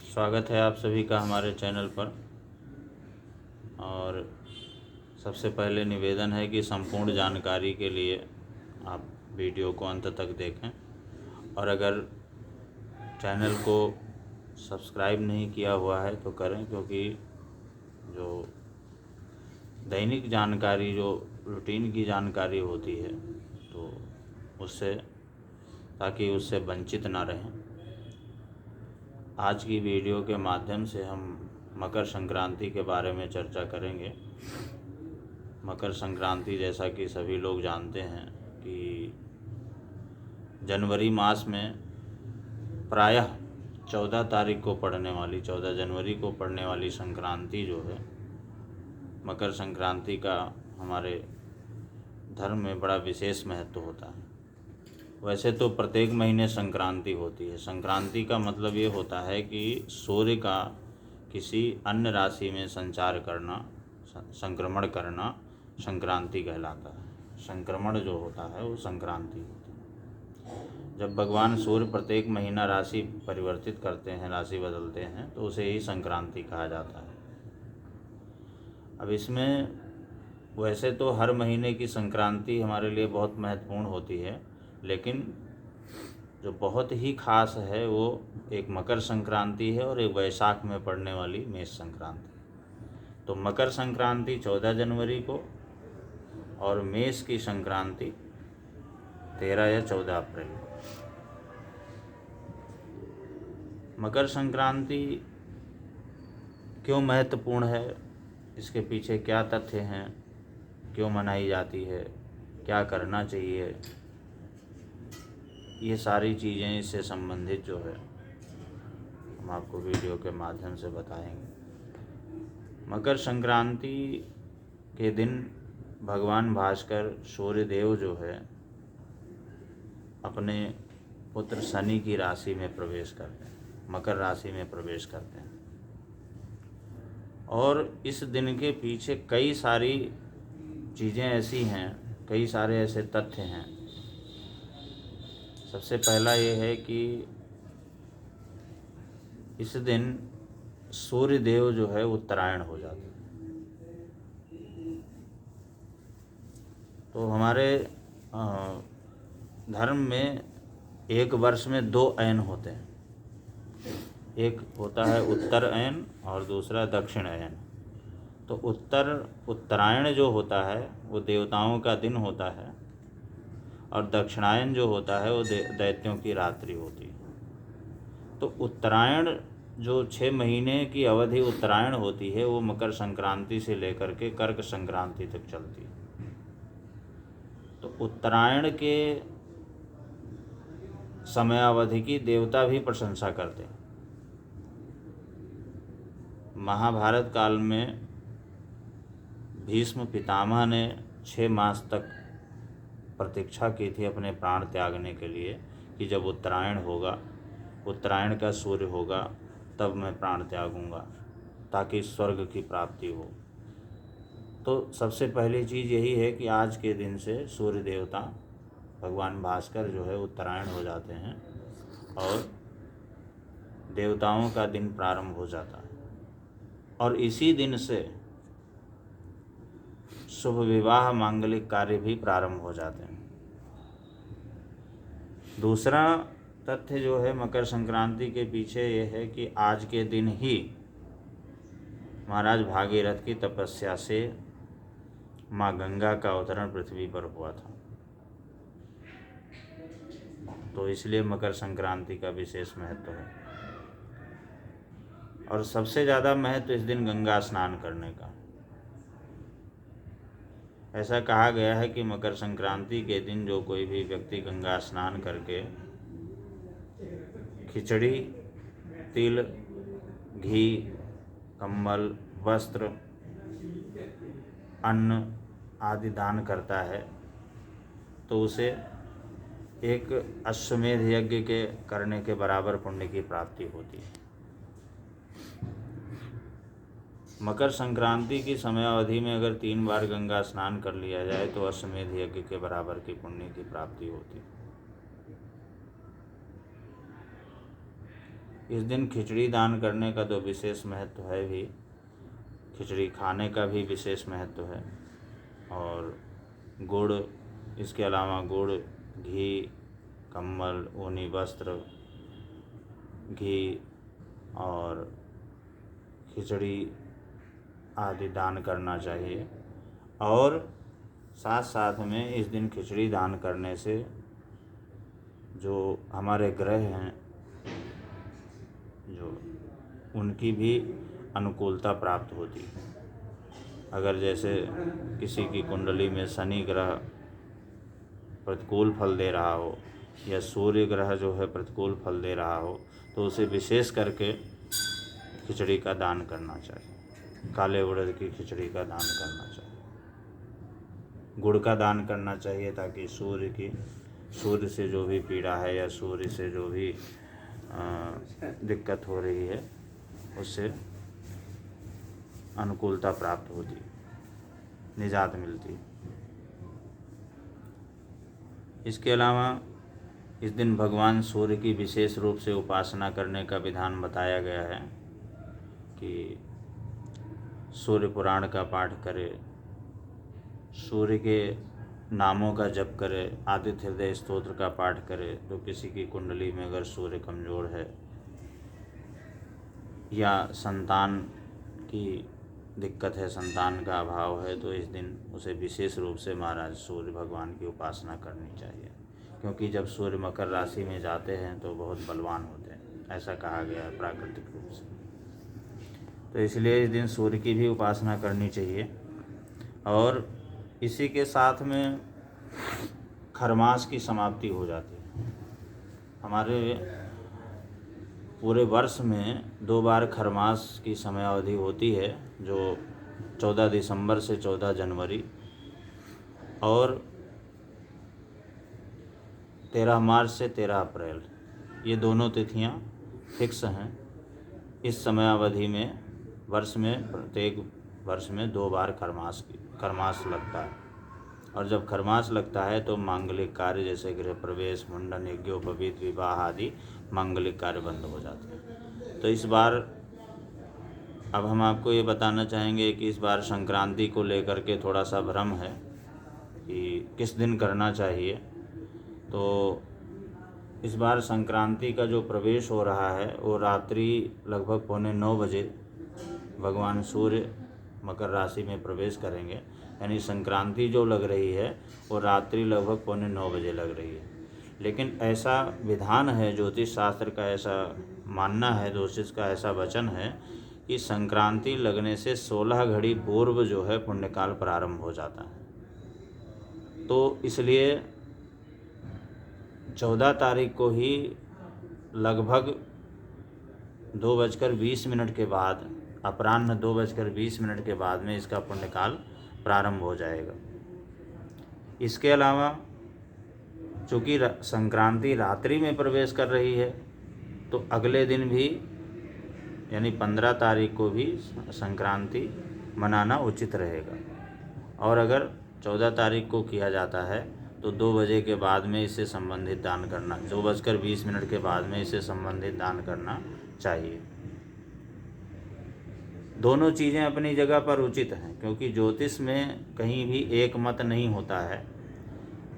स्वागत है आप सभी का हमारे चैनल पर। और सबसे पहले निवेदन है कि संपूर्ण जानकारी के लिए आप वीडियो को अंत तक देखें और अगर चैनल को सब्सक्राइब नहीं किया हुआ है तो करें, क्योंकि जो दैनिक जानकारी, जो रूटीन की जानकारी होती है तो उससे ताकि उससे वंचित ना रहें। आज की वीडियो के माध्यम से हम मकर संक्रांति के बारे में चर्चा करेंगे। मकर संक्रांति, जैसा कि सभी लोग जानते हैं कि जनवरी मास में प्रायः 14 तारीख को पड़ने वाली 14 जनवरी को पड़ने वाली संक्रांति जो है मकर संक्रांति का हमारे धर्म में बड़ा विशेष महत्व होता है। वैसे तो प्रत्येक महीने संक्रांति होती है। संक्रांति का मतलब ये होता है कि सूर्य का किसी अन्य राशि में संचार करना, संक्रमण करना संक्रांति कहलाता है। संक्रमण जो होता है वो संक्रांति होती है। जब भगवान सूर्य प्रत्येक महीना राशि परिवर्तित करते हैं, राशि बदलते हैं, तो उसे ही संक्रांति कहा जाता है। अब इसमें वैसे तो हर महीने की संक्रांति हमारे लिए बहुत महत्वपूर्ण होती है, लेकिन जो बहुत ही खास है वो एक मकर संक्रांति है और एक वैशाख में पड़ने वाली मेष संक्रांति। तो मकर संक्रांति 14 जनवरी को और मेष की संक्रांति 13 या 14 अप्रैल को। मकर संक्रांति क्यों महत्वपूर्ण है, इसके पीछे क्या तथ्य हैं, क्यों मनाई जाती है, क्या करना चाहिए, ये सारी चीज़ें इससे संबंधित जो है हम आपको वीडियो के माध्यम से बताएंगे। मकर संक्रांति के दिन भगवान भास्कर सूर्य देव जो है अपने पुत्र शनि की राशि में प्रवेश करते हैं, मकर राशि में प्रवेश करते हैं। और इस दिन के पीछे कई सारी चीज़ें ऐसी हैं, कई सारे ऐसे तथ्य हैं। सबसे पहला ये है कि इस दिन सूर्य देव जो है उत्तरायण हो जाते हैं। तो हमारे धर्म में एक वर्ष में 2 अयन होते हैं। एक होता है उत्तर अयन और दूसरा दक्षिण अयन। तो उत्तरायण जो होता है वो देवताओं का दिन होता है और दक्षिणायन जो होता है वो दैत्यों की रात्रि होती है। तो उत्तरायण जो 6 महीने की अवधि उत्तरायण होती है वो मकर संक्रांति से लेकर के कर्क संक्रांति तक चलती है। तो उत्तरायण के समयावधि की देवता भी प्रशंसा करते हैं। महाभारत काल में भीष्म पितामह ने 6 मास तक प्रतीक्षा की थी अपने प्राण त्यागने के लिए कि जब उत्तरायण होगा, उत्तरायण का सूर्य होगा, तब मैं प्राण त्यागूंगा ताकि स्वर्ग की प्राप्ति हो। तो सबसे पहली चीज़ यही है कि आज के दिन से सूर्य देवता भगवान भास्कर जो है उत्तरायण हो जाते हैं और देवताओं का दिन प्रारंभ हो जाता है। और इसी दिन से शुभ विवाह मांगलिक कार्य भी प्रारंभ हो जाते हैं। दूसरा तथ्य जो है मकर संक्रांति के पीछे ये है कि आज के दिन ही महाराज भागीरथ की तपस्या से माँ गंगा का अवतरण पृथ्वी पर हुआ था। तो इसलिए मकर संक्रांति का विशेष महत्व है। और सबसे ज़्यादा महत्व इस दिन गंगा स्नान करने का। ऐसा कहा गया है कि मकर संक्रांति के दिन जो कोई भी व्यक्ति गंगा स्नान करके खिचड़ी, तिल, घी, कंबल, वस्त्र, अन्न आदि दान करता है तो उसे एक अश्वमेध यज्ञ के करने के बराबर पुण्य की प्राप्ति होती है। मकर संक्रांति की समयावधि में अगर 3 बार गंगा स्नान कर लिया जाए तो अश्वमेध यज्ञ के बराबर की पुण्य की प्राप्ति होती है। इस दिन खिचड़ी दान करने का तो विशेष महत्व है भी, खिचड़ी खाने का भी विशेष महत्व है। और गुड़, इसके अलावा गुड़, घी, कम्बल, ऊनी वस्त्र, घी और खिचड़ी आदि दान करना चाहिए। और साथ साथ में इस दिन खिचड़ी दान करने से जो हमारे ग्रह हैं, जो उनकी भी अनुकूलता प्राप्त होती है। अगर जैसे किसी की कुंडली में शनि ग्रह प्रतिकूल फल दे रहा हो या सूर्य ग्रह जो है प्रतिकूल फल दे रहा हो, तो उसे विशेष करके खिचड़ी का दान करना चाहिए। काले उड़द की खिचड़ी का दान करना चाहिए, गुड़ का दान करना चाहिए, ताकि सूर्य से जो भी पीड़ा है या सूर्य से जो भी दिक्कत हो रही है उससे अनुकूलता प्राप्त होती, निजात मिलती। इसके अलावा इस दिन भगवान सूर्य की विशेष रूप से उपासना करने का विधान बताया गया है कि सूर्य पुराण का पाठ करे, सूर्य के नामों का जप करे, आदित्य हृदय स्तोत्र का पाठ करे। तो किसी की कुंडली में अगर सूर्य कमज़ोर है या संतान की दिक्कत है, संतान का अभाव है, तो इस दिन उसे विशेष रूप से महाराज सूर्य भगवान की उपासना करनी चाहिए, क्योंकि जब सूर्य मकर राशि में जाते हैं तो बहुत बलवान होते हैं, ऐसा कहा गया है प्राकृतिक रूप से। तो इसलिए इस दिन सूर्य की भी उपासना करनी चाहिए। और इसी के साथ में खरमास की समाप्ति हो जाती है। हमारे पूरे वर्ष में 2 बार खरमास की समयावधि होती है, जो 14 दिसंबर से 14 जनवरी और 13 मार्च से 13 अप्रैल, ये दोनों तिथियां फिक्स हैं। इस समयावधि में प्रत्येक वर्ष में 2 बार खरमास लगता है। और जब खरमास लगता है तो मांगलिक कार्य जैसे गृह प्रवेश, मुंडन, यज्ञोपवीत, विवाह आदि मांगलिक कार्य बंद हो जाते हैं। तो इस बार अब हम आपको ये बताना चाहेंगे कि इस बार संक्रांति को लेकर के थोड़ा सा भ्रम है कि किस दिन करना चाहिए। तो इस बार संक्रांति का जो प्रवेश हो रहा है वो रात्रि लगभग 8:45 बजे भगवान सूर्य मकर राशि में प्रवेश करेंगे, यानी संक्रांति जो लग रही है वो रात्रि लगभग 8:45 बजे लग रही है। लेकिन ऐसा विधान है, ज्योतिष शास्त्र का ऐसा मानना है, ज्योतिष का ऐसा वचन है कि संक्रांति लगने से 16 घड़ी पूर्व जो है पुण्यकाल प्रारंभ हो जाता है। तो इसलिए 14 तारीख को ही लगभग 2:20 के बाद, अपराह्न 2:20 के बाद में इसका पुण्यकाल प्रारंभ हो जाएगा। इसके अलावा चूँकि संक्रांति रात्रि में प्रवेश कर रही है, तो अगले दिन भी यानी 15 तारीख को भी संक्रांति मनाना उचित रहेगा। और अगर 14 तारीख को किया जाता है तो 2 बजे के बाद में इससे संबंधित दान करना, 2:20 के बाद में इससे संबंधित दान करना चाहिए। दोनों चीज़ें अपनी जगह पर उचित हैं, क्योंकि ज्योतिष में कहीं भी एक मत नहीं होता है।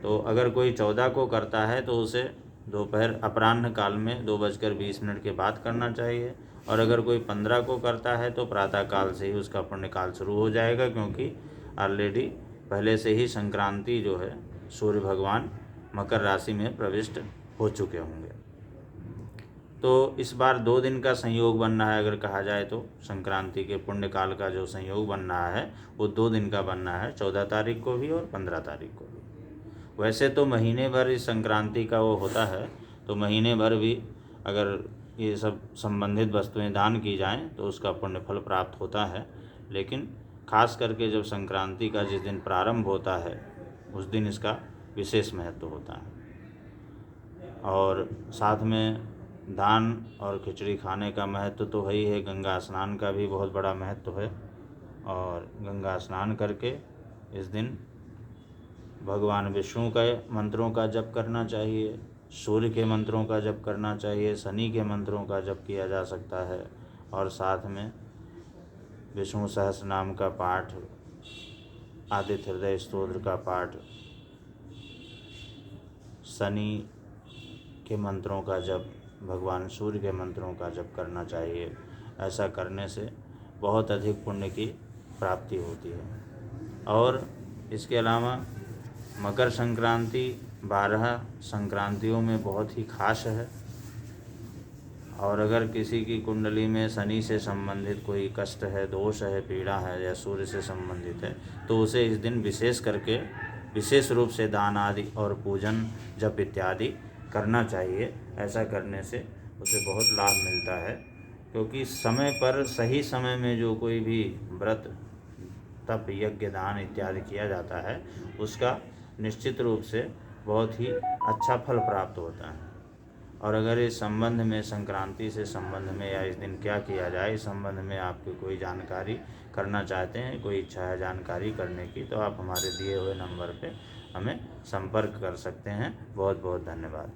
तो अगर कोई 14 को करता है तो उसे दोपहर अपराह्न काल में 2:20 के बाद करना चाहिए, और अगर कोई 15 को करता है तो प्रातः काल से ही उसका पुण्यकाल शुरू हो जाएगा, क्योंकि ऑलरेडी पहले से ही संक्रांति जो है सूर्य भगवान मकर राशि में प्रविष्ट हो चुके होंगे। तो इस बार 2 दिन का संयोग बन रहा है, अगर कहा जाए तो संक्रांति के पुण्यकाल का जो संयोग बन रहा है वो 2 दिन का बन रहा है, 14 तारीख को भी और 15 तारीख को भी। वैसे तो महीने भर इस संक्रांति का वो होता है, तो महीने भर भी अगर ये सब संबंधित वस्तुएं दान की जाएं तो उसका पुण्य फल प्राप्त होता है। लेकिन खास करके जब संक्रांति का जिस दिन प्रारंभ होता है उस दिन इसका विशेष महत्व होता है। और साथ में दान और खिचड़ी खाने का महत्व तो है ही है, गंगा स्नान का भी बहुत बड़ा महत्व है। और गंगा स्नान करके इस दिन भगवान विष्णु के मंत्रों का जप करना चाहिए, सूर्य के मंत्रों का जप करना चाहिए, शनि के मंत्रों का जप किया जा सकता है, और साथ में विष्णु सहस्त्र नाम का पाठ, आदित्य हृदय स्तोत्र का पाठ, शनि के मंत्रों का जप, भगवान सूर्य के मंत्रों का जप करना चाहिए। ऐसा करने से बहुत अधिक पुण्य की प्राप्ति होती है। और इसके अलावा मकर संक्रांति 12 संक्रांतियों में बहुत ही खास है, और अगर किसी की कुंडली में शनि से संबंधित कोई कष्ट है, दोष है, पीड़ा है, या सूर्य से संबंधित है, तो उसे इस दिन विशेष रूप से दान आदि और पूजन जप इत्यादि करना चाहिए। ऐसा करने से उसे बहुत लाभ मिलता है, क्योंकि समय पर सही समय में जो कोई भी व्रत, तप, यज्ञ, दान इत्यादि किया जाता है, उसका निश्चित रूप से बहुत ही अच्छा फल प्राप्त होता है। और अगर इस संबंध में, संक्रांति से संबंध में, या इस दिन क्या किया जाए, इस संबंध में आपकी कोई जानकारी करना चाहते हैं, कोई इच्छा है जानकारी करने की, तो आप हमारे दिए हुए नंबर पे हमें संपर्क कर सकते हैं। बहुत बहुत धन्यवाद।